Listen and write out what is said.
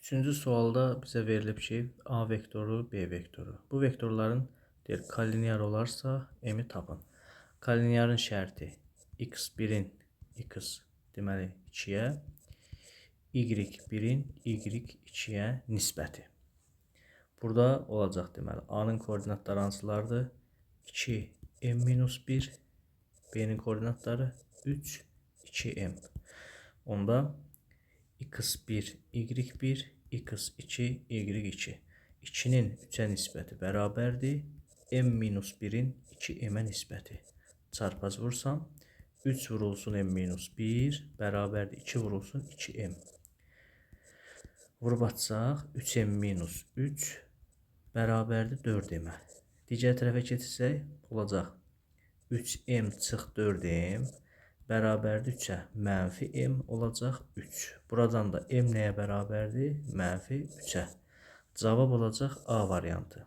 Üçüncü sualda bizə verilib ki, A vektoru, B vektoru. Bu vektorların deyir, kollinear olarsa m-i tapın. Kollinearın şərti x1-in x deməli 2-yə, y1-in y2-yə nisbəti. Burada olacaq deməli A-nın koordinatları hansılardır? 2m-1, B-nin koordinatları 3, 2m. Onda x1, y1, x2, y2. 2-nin 3-ə nisbəti bərabərdir. m-1-in 2m-ə nisbəti. Çarpaz vursam, 3 vurulsun m-1 bərabərdir 2 vurulsun 2m. Vurub açsaq, 3m-3 bərabərdir 4m-ə. Digər tərəfə keçsək, olacaq 3m çıx 4m bərabərdir 3-ə. Mənfi m olacaq 3. Buradan da m nəyə bərabərdir? Mənfi 3-ə. Cavab olacaq A variantı.